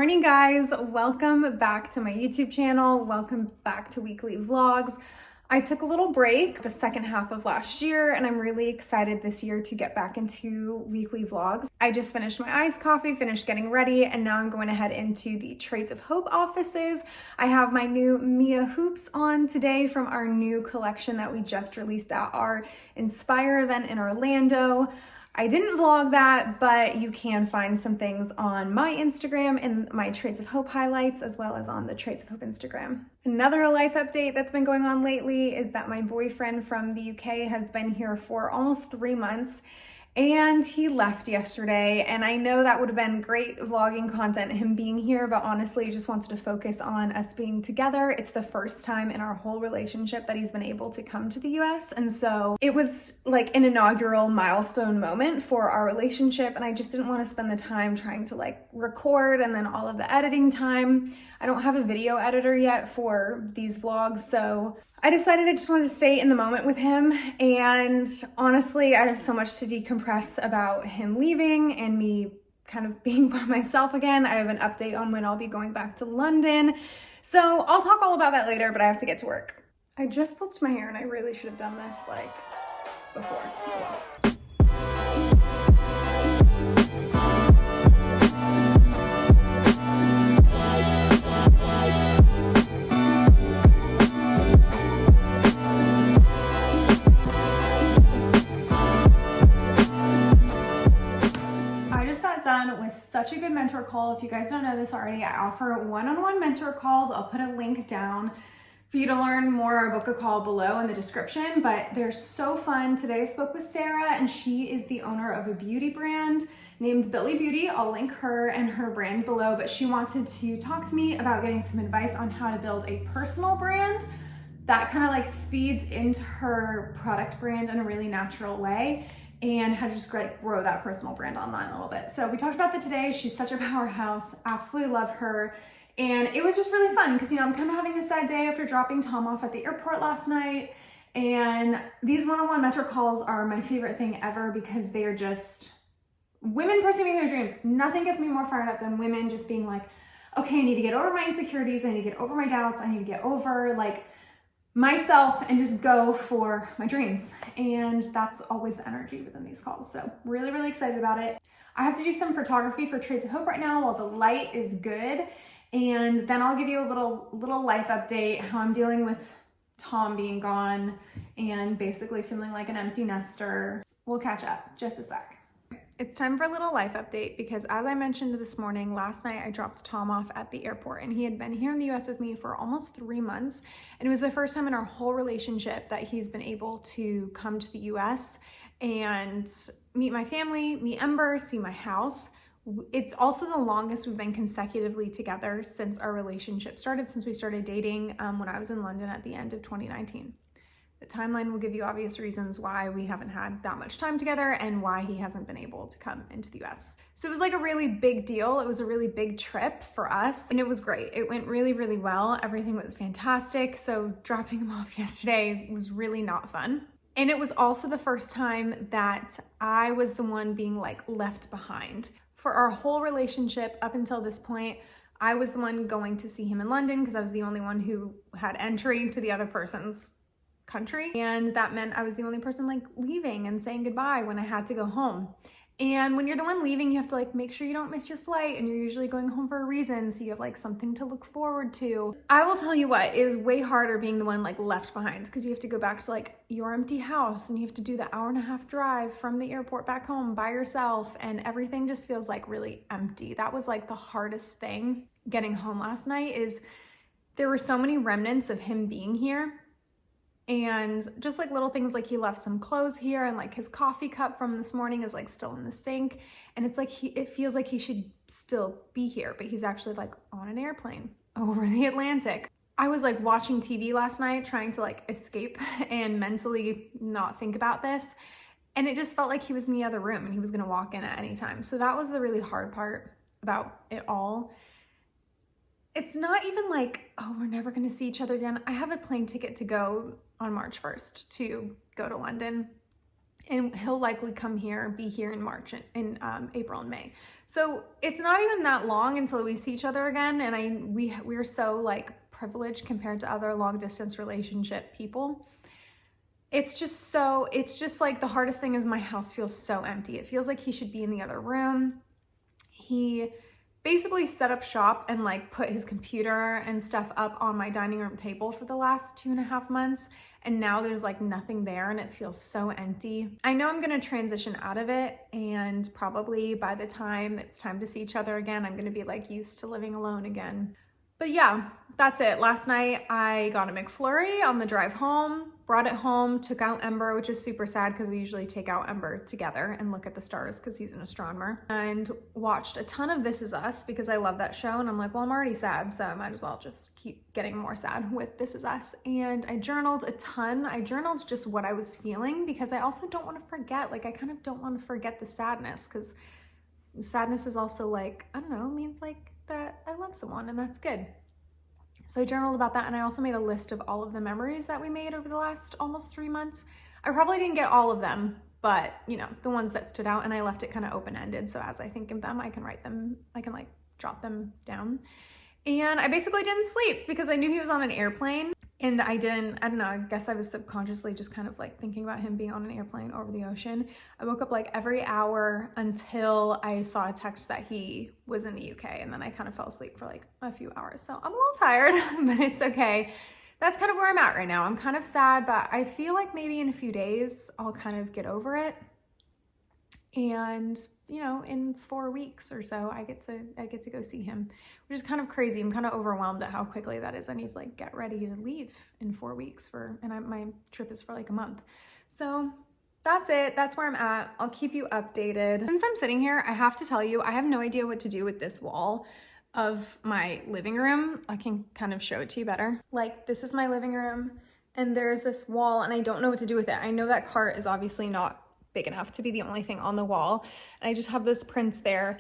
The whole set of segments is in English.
morning, guys. Welcome back to my YouTube channel. Welcome back to weekly vlogs. I took a little break the second half of last year, and I'm really excited this year to get back into weekly vlogs. I just finished my iced coffee, finished getting ready, and now I'm going to head into the Traits of Hope offices. I have my new Mia hoops on today from our new collection that we just released at our Inspire event in Orlando. I didn't vlog that, but you can find some things on my Instagram and my Traits of Hope highlights, as well as on the Traits of Hope Instagram. Another life update that's been going on lately is that my boyfriend from the UK has been here for almost 3 months, and he left yesterday. And I know that would have been great vlogging content, him being here, but honestly, just wanted to focus on us being together. It's the first time in our whole relationship that he's been able to come to the US. And so it was like an inaugural milestone moment for our relationship. And I just didn't want to spend the time trying to like record and then all of the editing time. I don't have a video editor yet for these vlogs, so I decided I just wanted to stay in the moment with him. And honestly, I have so much to decompress about him leaving and me kind of being by myself again. I have an update on when I'll be going back to London. So I'll talk all about that later, but I have to get to work. I just flipped my hair and I really should have done this like before. Oh well. Done with such a good mentor call. If you guys don't know this already, I offer one-on-one mentor calls. I'll put a link down for you to learn more or book a call below in the description, but they're so fun. Today I spoke with Sarah, and she is the owner of a beauty brand named Billy Beauty. I'll link her and her brand below, but she wanted to talk to me about getting some advice on how to build a personal brand that kind of like feeds into her product brand in a really natural way, and how to just like grow that personal brand online a little bit. So we talked about that today. She's such a powerhouse, absolutely love her. And it was just really fun because, you know, I'm kind of having a sad day after dropping Tom off at the airport last night. And these one-on-one mentor calls are my favorite thing ever because they are just women pursuing their dreams. Nothing gets me more fired up than women just being like, okay, I need to get over my insecurities. I need to get over my doubts. I need to get over like myself and just go for my dreams. And that's always the energy within these calls. So really, really excited about it. I have to do some photography for Traits of Hope right now while the light is good. And then I'll give you a little life update, how I'm dealing with Tom being gone and basically feeling like an empty nester. We'll catch up just a sec. It's time for a little life update because, as I mentioned this morning, last night I dropped Tom off at the airport, and he had been here in the US with me for almost 3 months. And it was the first time in our whole relationship that he's been able to come to the US and meet my family, meet Ember, see my house. It's also the longest we've been consecutively together since our relationship started, since we started dating when I was in London at the end of 2019. The timeline will give you obvious reasons why we haven't had that much time together and why he hasn't been able to come into the US. So it was like a really big deal. It was a really big trip for us, and it was great. It went really, really well. Everything was fantastic. So dropping him off yesterday was really not fun. And it was also the first time that I was the one being like left behind. For our whole relationship up until this point, I was the one going to see him in London because I was the only one who had entry to the other person's country, and that meant I was the only person like leaving and saying goodbye when I had to go home. And when you're the one leaving, you have to like make sure you don't miss your flight, and you're usually going home for a reason, so you have like something to look forward to. I will tell you what, it is way harder being the one like left behind because you have to go back to like your empty house, and you have to do the 1.5-hour drive from the airport back home by yourself, and everything just feels like really empty. That was like the hardest thing getting home last night, is there were so many remnants of him being here. And just like little things, like he left some clothes here, and like his coffee cup from this morning is like still in the sink. And it's like it feels like he should still be here, but he's actually like on an airplane over the Atlantic. I was like watching TV last night, trying to like escape and mentally not think about this. And it just felt like he was in the other room and he was gonna walk in at any time. So that was the really hard part about it all. It's not even like, oh, we're never gonna see each other again. I have a plane ticket to go on March 1st to go to London. and he'll likely come here, be here in March, in April and May. So it's not even that long until we see each other again. And we're so like privileged compared to other long distance relationship people. It's just like the hardest thing is my house feels so empty. It feels like he should be in the other room. He basically set up shop and like put his computer and stuff up on my dining room table for the last 2.5 months. And now there's like nothing there and it feels so empty. I know I'm gonna transition out of it, and probably by the time it's time to see each other again, I'm gonna be like used to living alone again. But yeah, that's it. Last night I got a McFlurry on the drive home, brought it home, took out Ember, which is super sad because we usually take out Ember together and look at the stars because he's an astronomer, and watched a ton of This Is Us because I love that show. And I'm like, well, I'm already sad, so I might as well just keep getting more sad with This Is Us. And I journaled a ton. I journaled just what I was feeling because I also don't want to forget. Like, I kind of don't want to forget the sadness, because sadness is also like, I don't know, means like that I love someone, and that's good. So I journaled about that, and I also made a list of all of the memories that we made over the last almost 3 months. I probably didn't get all of them, but you know, the ones that stood out, and I left it kind of open-ended. So as I think of them, I can write them, I can like jot them down. And I basically didn't sleep because I knew he was on an airplane, and I don't know, I guess I was subconsciously just kind of like thinking about him being on an airplane over the ocean. I woke up like every hour until I saw a text that he was in the UK, and then I kind of fell asleep for like a few hours. So I'm a little tired, but it's okay. That's kind of where I'm at right now. I'm kind of sad, but I feel like maybe in a few days I'll kind of get over it. And you know, in 4 weeks or so, I get to go see him, which is kind of crazy. I'm kind of overwhelmed at how quickly that is. I need to like get ready to leave in 4 weeks my trip is for like a month. So that's it. That's where I'm at. I'll keep you updated. Since I'm sitting here, I have to tell you, I have no idea what to do with this wall of my living room. I can kind of show it to you better. Like, this is my living room, and there's this wall, and I don't know what to do with it. I know that cart is obviously not big enough to be the only thing on the wall, and I just have this prints there.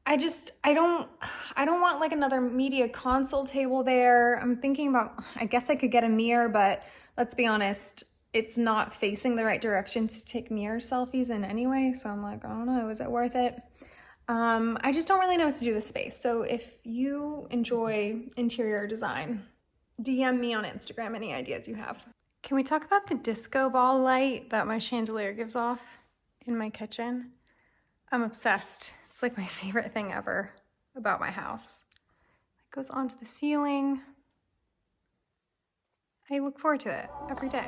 I don't want like another media console table there. I'm thinking about, I guess I could get a mirror, but let's be honest, it's not facing the right direction to take mirror selfies in anyway. So I'm like, I don't know, is it worth it? I just don't really know what to do with this space. So if you enjoy interior design, DM me on Instagram any ideas you have. Can we talk about the disco ball light that my chandelier gives off in my kitchen? I'm obsessed. It's like my favorite thing ever about my house. It goes onto the ceiling. I look forward to it every day.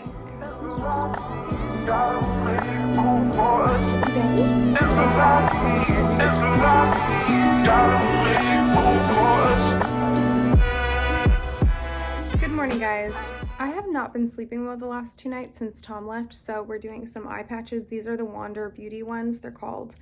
Good morning, guys. I have not been sleeping well the last 2 nights since Tom left, so we're doing some eye patches. These are the Wander Beauty ones. They're called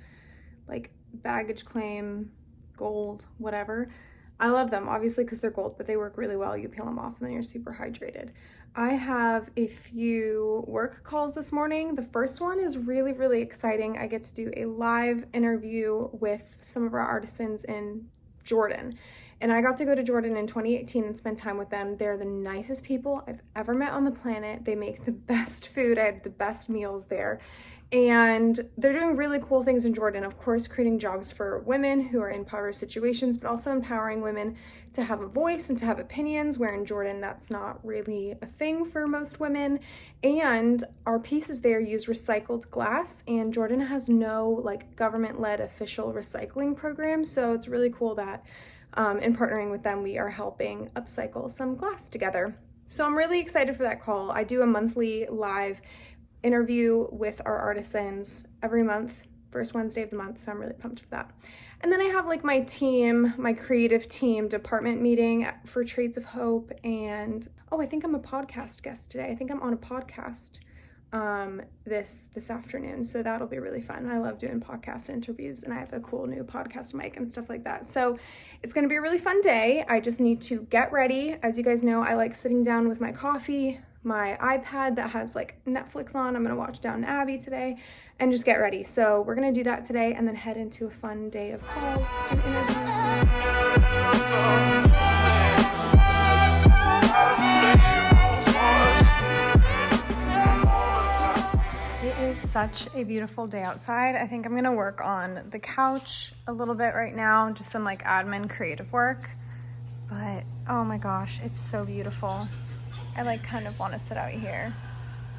like baggage claim, gold, whatever. I love them, obviously, because they're gold, but they work really well. You peel them off and then you're super hydrated. I have a few work calls this morning. The first one is really, really exciting. I get to do a live interview with some of our artisans in Jordan. And I got to go to Jordan in 2018 and spend time with them. They're the nicest people I've ever met on the planet. They make the best food. I had the best meals there. And they're doing really cool things in Jordan, of course, creating jobs for women who are in impoverished situations, but also empowering women to have a voice and to have opinions, where in Jordan, that's not really a thing for most women. And our pieces there use recycled glass, and Jordan has no like government-led official recycling program. So it's really cool that in partnering with them, we are helping upcycle some glass together. So I'm really excited for that call. I do a monthly live interview with our artisans every month, first Wednesday of the month, so I'm really pumped for that. And then I have like my team, my creative team department meeting for Trades of Hope, and I think I'm a podcast guest today. I think I'm on a podcast this afternoon, so that'll be really fun. I love doing podcast interviews, and I have a cool new podcast mic and stuff like that. So it's gonna be a really fun day. I just need to get ready. As you guys know, I like sitting down with my coffee, my iPad that has like Netflix on. I'm gonna watch Downton Abbey today and just get ready. So we're gonna do that today and then head into a fun day of calls and interviews. It is such a beautiful day outside. I think I'm gonna work on the couch a little bit right now, just some like admin creative work. But oh my gosh, it's so beautiful. I like kind of want to sit out here,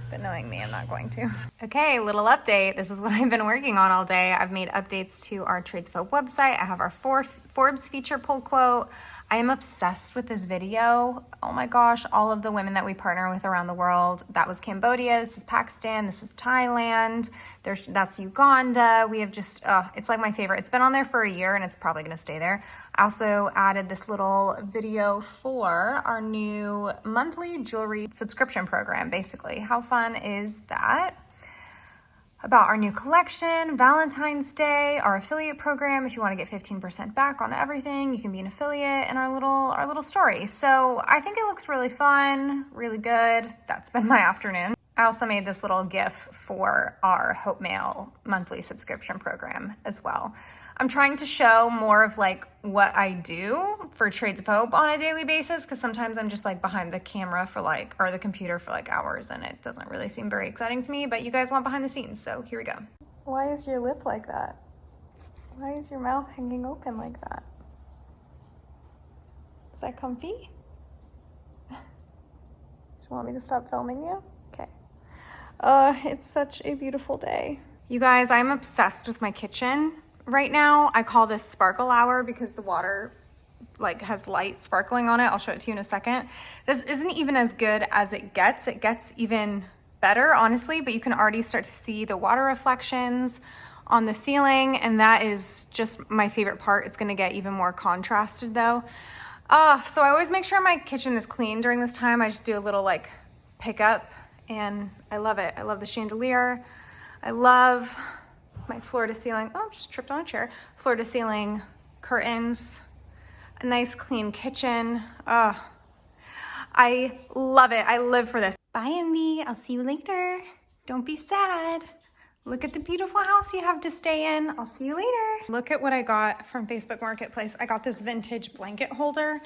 but knowing me, I'm not going to. Okay, little update. This is what I've been working on all day. I've made updates to our Trades of Hope website. I have our Forbes feature pull quote. I am obsessed with this video. Oh my gosh, all of the women that we partner with around the world. That was Cambodia, this is Pakistan, this is Thailand, that's Uganda. We have just, it's like my favorite. It's been on there for a year and it's probably gonna stay there. I also added this little video for our new monthly jewelry subscription program, basically. How fun is that? About our new collection, Valentine's Day, our affiliate program. If you want to get 15% back on everything, you can be an affiliate, and our little story. So I think it looks really fun, really good. That's been my afternoon. I also made this little GIF for our Hope Mail monthly subscription program as well. I'm trying to show more of like what I do for Trades of Hope on a daily basis, because sometimes I'm just like behind the camera for like, or the computer for like hours, and it doesn't really seem very exciting to me, but you guys want behind the scenes, so here we go. Why is your lip like that? Why is your mouth hanging open like that? Is that comfy? Do you want me to stop filming you? Okay. It's such a beautiful day. You guys, I'm obsessed with my kitchen right now. I call this sparkle hour because the water like has light sparkling on it. I'll show it to you in a second. This isn't even as good as it gets. It gets even better, honestly, but you can already start to see the water reflections on the ceiling, and that is just my favorite part. It's gonna get even more contrasted though. So I always make sure my kitchen is clean during this time. I just do a little like pickup, and I love it. I love the chandelier. I love my floor to ceiling, oh, just tripped on a chair. Floor to ceiling curtains, a nice clean kitchen. I love it. I live for this. Bye, Envy. I'll see you later. Don't be sad. Look at the beautiful house you have to stay in. I'll see you later. Look at what I got from Facebook Marketplace. I got this vintage blanket holder.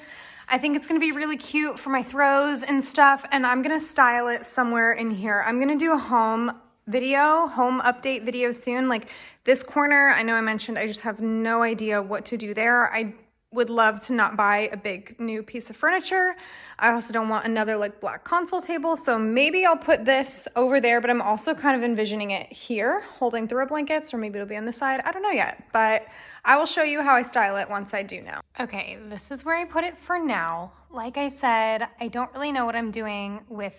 I think it's gonna be really cute for my throws and stuff, and I'm gonna style it somewhere in here. I'm gonna do a home update video soon. Like this corner, I know I mentioned, I just have no idea what to do there. I would love to not buy a big new piece of furniture. I also don't want another like black console table. So maybe I'll put this over there, but I'm also kind of envisioning it here, holding throw blankets, or maybe it'll be on the side. I don't know yet, but I will show you how I style it once I do know. Okay, this is where I put it for now. Like I said, I don't really know what I'm doing with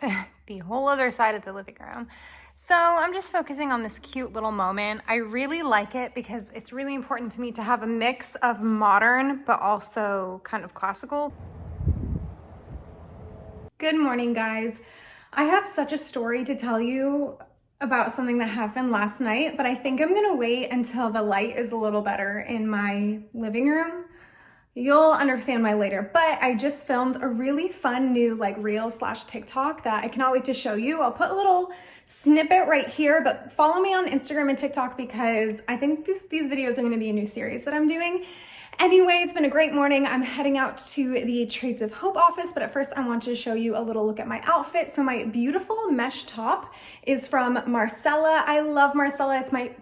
the whole other side of the living room. So I'm just focusing on this cute little moment. I really like it because it's really important to me to have a mix of modern, but also kind of classical. Good morning, guys. I have such a story to tell you about something that happened last night, but I think I'm gonna wait until the light is a little better in my living room. You'll understand why later, but I just filmed a really fun new like reel/TikTok that I cannot wait to show you. I'll put a little snippet right here, but follow me on Instagram and TikTok because I think these videos are gonna be a new series that I'm doing. Anyway, it's been a great morning. I'm heading out to the Trades of Hope office, but at first I want to show you a little look at my outfit. So my beautiful mesh top is from Marcella. I love Marcella. It's my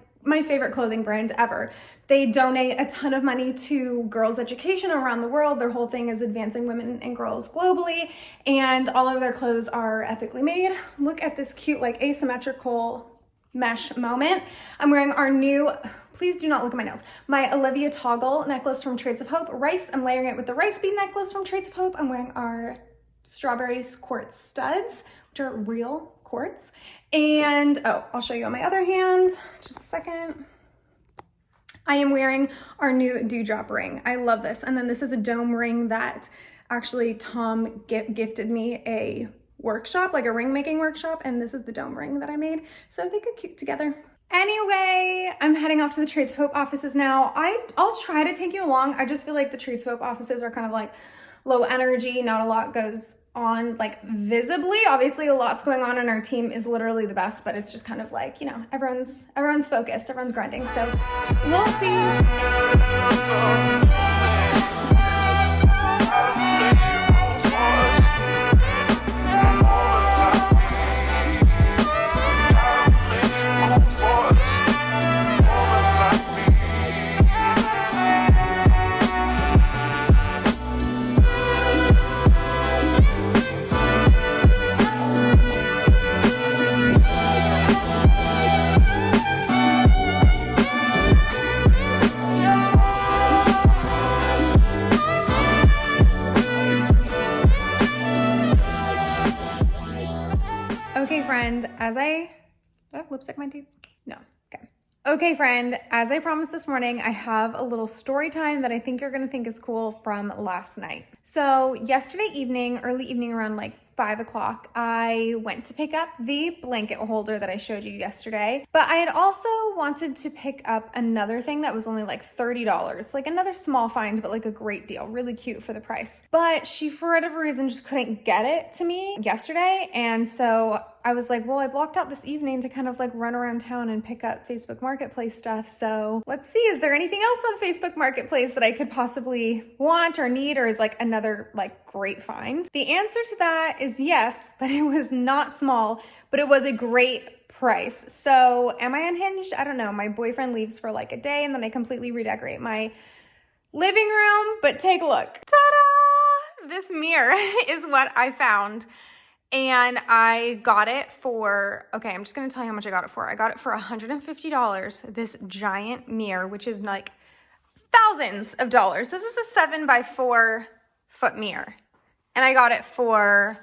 favorite clothing brand ever. They donate a ton of money to girls' education around the world. Their whole thing is advancing women and girls globally, and all of their clothes are ethically made. Look at this cute, like asymmetrical mesh moment. I'm wearing our new, please do not look at my nails, my Olivia Toggle necklace from Trades of Hope. I'm layering it with the rice bead necklace from Trades of Hope. I'm wearing our strawberries quartz studs, which are real quartz. And I'll show you on my other hand, just a second. I am wearing our new dewdrop ring. I love this. And then this is a dome ring that actually Tom gifted me a workshop, like a ring making workshop. And this is the dome ring that I made. So they go cute together. Anyway, I'm heading off to the Trades of Hope offices now. I'll try to take you along. I just feel like the Trades of Hope offices are kind of like low energy. Not a lot goes on like visibly. Obviously a lot's going on and our team is literally the best, but it's just kind of like, you know, everyone's focused, everyone's grinding. So we'll see. Okay, friend, do I have lipstick on my teeth? No, okay. Okay, friend, as I promised this morning, I have a little story time that I think you're gonna think is cool from last night. So yesterday evening, early evening around like 5 o'clock, I went to pick up the blanket holder that I showed you yesterday, but I had also wanted to pick up another thing that was only like $30, like another small find, but like a great deal, really cute for the price. But she, for whatever reason, just couldn't get it to me yesterday. And so I was like, well, I blocked out this evening to kind of like run around town and pick up Facebook Marketplace stuff. So let's see, is there anything else on Facebook Marketplace that I could possibly want or need, or is like another like great find? The answer to that is yes, but it was not small, but it was a great price. So am I unhinged? I don't know. My boyfriend leaves for like a day and then I completely redecorate my living room, but take a look. Ta-da! This mirror is what I found. And I got it for, okay, I'm just gonna tell you how much I got it for. I got it for $150, this giant mirror, which is like thousands of dollars. This is a 7x4 foot mirror. And I got it for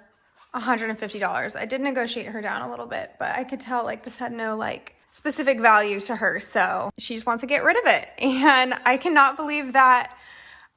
$150. I did negotiate her down a little bit, but I could tell like this had no like specific value to her. So she just wants to get rid of it. And I cannot believe that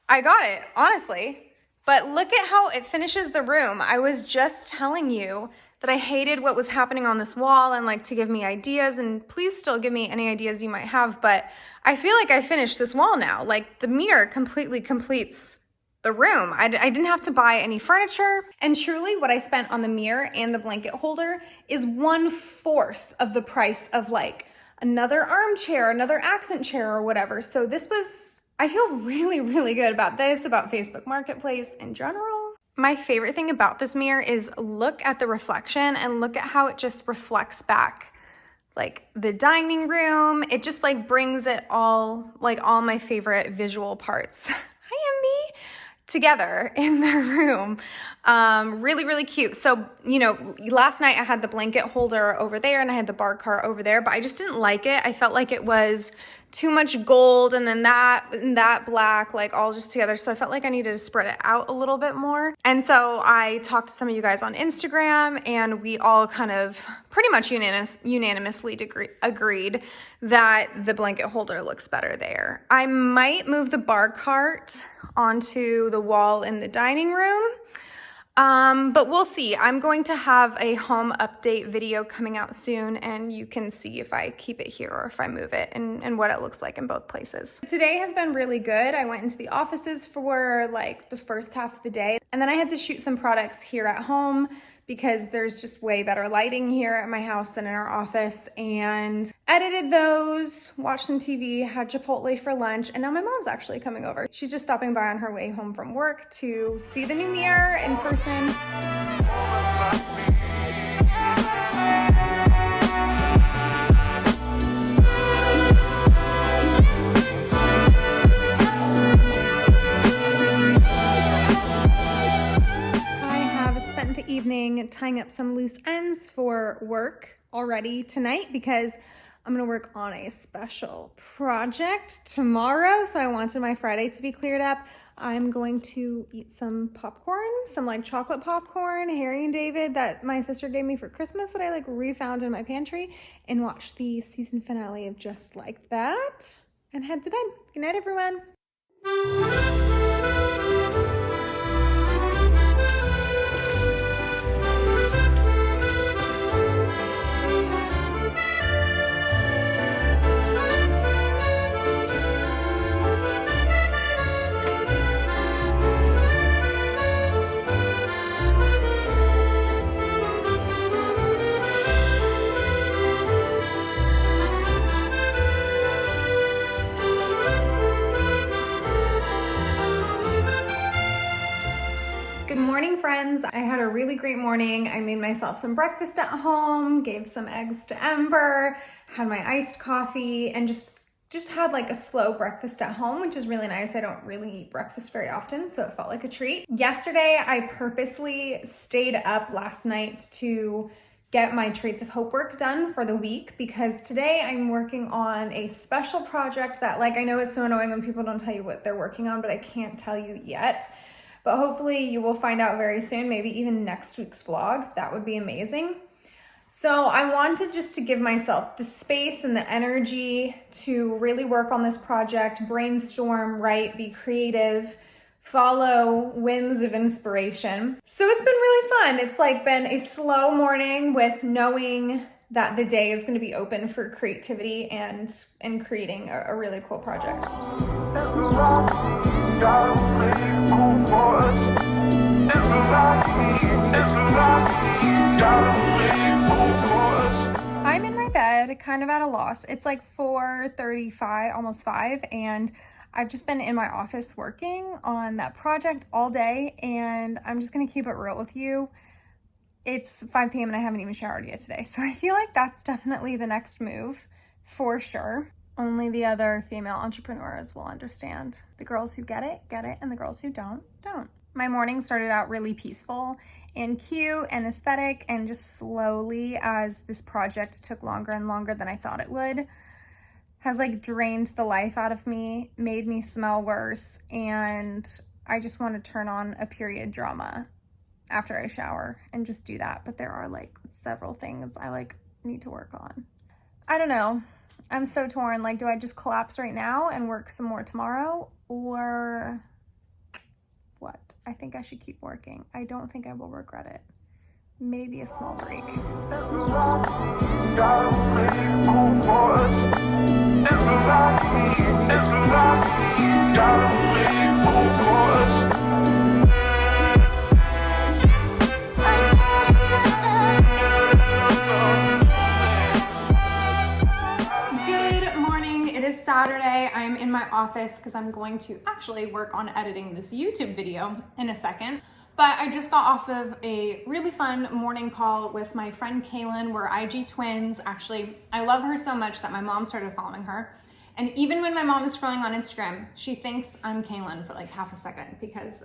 I got it, honestly. But look at how it finishes the room. I was just telling you that I hated what was happening on this wall and like to give me ideas, and please still give me any ideas you might have, but I feel like I finished this wall now. Like the mirror completely completes the room. I didn't have to buy any furniture. And truly what I spent on the mirror and the blanket holder is 1/4 of the price of like another armchair, another accent chair or whatever. So this was, I feel really, really good about this, about Facebook Marketplace in general. My favorite thing about this mirror is look at the reflection and look at how it just reflects back like the dining room. It just like brings it all, like all my favorite visual parts. Hi, Emmy. Together in their room. Really, really cute. So, you know, last night I had the blanket holder over there and I had the bar cart over there, but I just didn't like it. I felt like it was too much gold and then that black, like all just together. So I felt like I needed to spread it out a little bit more. And so I talked to some of you guys on Instagram and we all kind of pretty much unanimously agreed that the blanket holder looks better there. I might move the bar cart onto the wall in the dining room. But we'll see. I'm going to have a home update video coming out soon and you can see if I keep it here or if I move it and what it looks like in both places. Today has been really good. I went into the offices for like the first half of the day and then I had to shoot some products here at home because there's just way better lighting here at my house than in our office, and edited those, watched some TV, had Chipotle for lunch, and now my mom's actually coming over. She's just stopping by on her way home from work to see the new mirror in person. Evening tying up some loose ends for work already tonight because I'm gonna work on a special project tomorrow. So I wanted my Friday to be cleared up. I'm going to eat some popcorn, some like chocolate popcorn, Harry and David that my sister gave me for Christmas that I like refound in my pantry, and watch the season finale of Just Like That and head to bed. Good night, everyone. Friends, I had a really great morning. I made myself some breakfast at home, gave some eggs to Ember, had my iced coffee, and just had like a slow breakfast at home, which is really nice. I don't really eat breakfast very often, so it felt like a treat. Yesterday, I purposely stayed up last night to get my Traits of Hope work done for the week because today I'm working on a special project that, like, I know it's so annoying when people don't tell you what they're working on, but I can't tell you yet. But hopefully you will find out very soon, maybe even next week's vlog. That would be amazing. So I wanted just to give myself the space and the energy to really work on this project, brainstorm, write, be creative, follow winds of inspiration. So it's been really fun. It's like been a slow morning with knowing that the day is going to be open for creativity and creating a really cool project. I'm in my bed, kind of at a loss. It's like 4:35, almost 5, and I've just been in my office working on that project all day, and I'm just gonna keep it real with you. It's 5 p.m. and I haven't even showered yet today, so I feel like that's definitely the next move, for sure. Only the other female entrepreneurs will understand. The girls who get it, and the girls who don't. My morning started out really peaceful and cute and aesthetic, and just slowly, as this project took longer and longer than I thought it would, has like drained the life out of me, made me smell worse, and I just want to turn on a period drama after I shower and just do that. But there are like several things I like need to work on. I don't know. I'm so torn. Like, do I just collapse right now and work some more tomorrow, or what? I think I should keep working. I don't think I will regret it. Maybe a small break. Saturday. I'm in my office because I'm going to actually work on editing this YouTube video in a second. But I just got off of a really fun morning call with my friend Kaylin. We're IG twins. Actually, I love her so much that my mom started following her. And even when my mom is scrolling on Instagram, she thinks I'm Kaylin for like half a second, because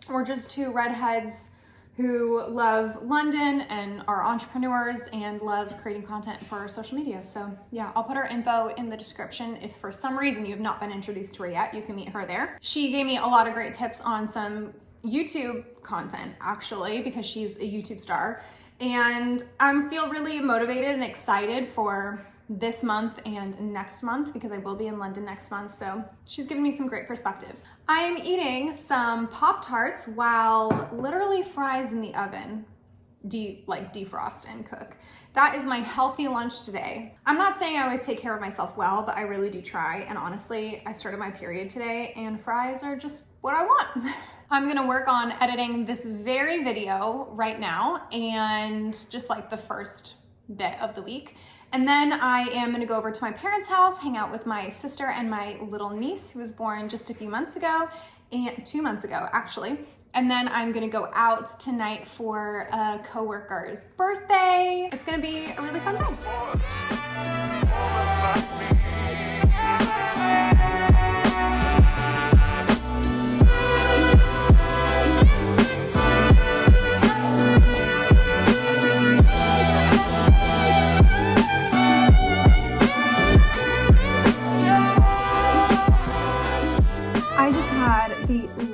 we're just two redheads who love London and are entrepreneurs and love creating content for social media. So yeah, I'll put her info in the description. If for some reason you have not been introduced to her yet, you can meet her there. She gave me a lot of great tips on some YouTube content, actually, because she's a YouTube star. And I feel really motivated and excited for this month and next month, because I will be in London next month. So she's given me some great perspective. I'm eating some Pop-Tarts while literally fries in the oven defrost and cook. That is my healthy lunch today. I'm not saying I always take care of myself well, but I really do try. And honestly, I started my period today and fries are just what I want. I'm gonna work on editing this very video right now, and just like the first bit of the week. And then I am gonna go over to my parents' house, hang out with my sister and my little niece, who was born just a few months ago, and 2 months ago, actually. And then I'm gonna go out tonight for a coworker's birthday. It's gonna be a really fun day.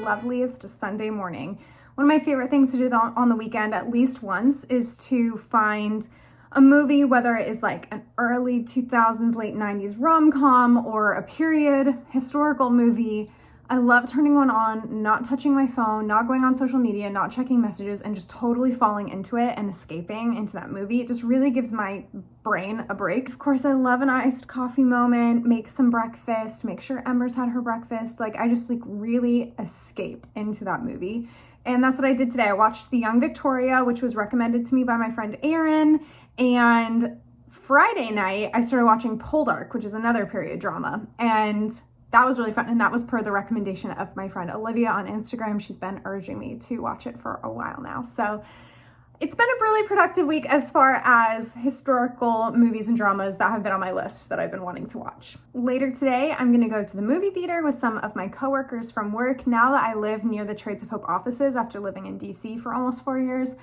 Loveliest Sunday morning. One of my favorite things to do on the weekend, at least once, is to find a movie, whether it is like an early 2000s, late 90s rom-com or a period historical movie. I love turning one on, not touching my phone, not going on social media, not checking messages, and just totally falling into it and escaping into that movie. It just really gives my brain a break. Of course, I love an iced coffee moment, make some breakfast, make sure Ember's had her breakfast. Like, I just like really escape into that movie. And that's what I did today. I watched The Young Victoria, which was recommended to me by my friend Erin. And Friday night, I started watching Poldark, which is another period drama. And that was really fun, and that was per the recommendation of my friend Olivia on Instagram. She's been urging me to watch it for a while now. So it's been a really productive week as far as historical movies and dramas that have been on my list that I've been wanting to watch. Later today, I'm gonna go to the movie theater with some of my coworkers from work. Now that I live near the Trades of Hope offices after living in DC for almost 4 years,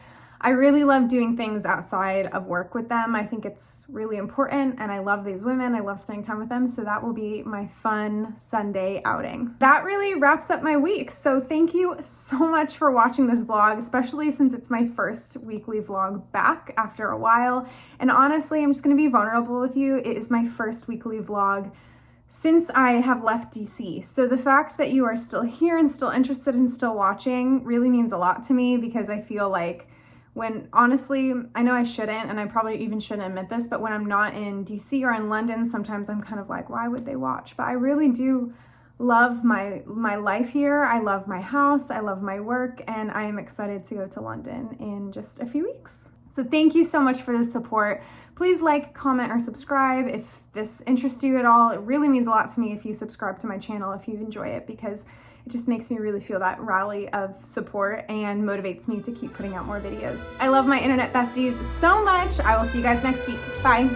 I really love doing things outside of work with them. I think it's really important, and I love these women. I love spending time with them. So that will be my fun Sunday outing. That really wraps up my week. So thank you so much for watching this vlog, especially since it's my first weekly vlog back after a while. And honestly, I'm just gonna be vulnerable with you. It is my first weekly vlog since I have left DC. So the fact that you are still here and still interested and still watching really means a lot to me, because I feel like when, honestly, I know I shouldn't, and I probably even shouldn't admit this, but when I'm not in DC or in London, sometimes I'm kind of like, why would they watch? But I really do love my life here. I love my house. I love my work, and I am excited to go to London in just a few weeks. So thank you so much for the support. Please like, comment, or subscribe if this interests you at all. It really means a lot to me if you subscribe to my channel, if you enjoy it, because it just makes me really feel that rally of support and motivates me to keep putting out more videos. I love my internet besties so much. I will see you guys next week. Bye.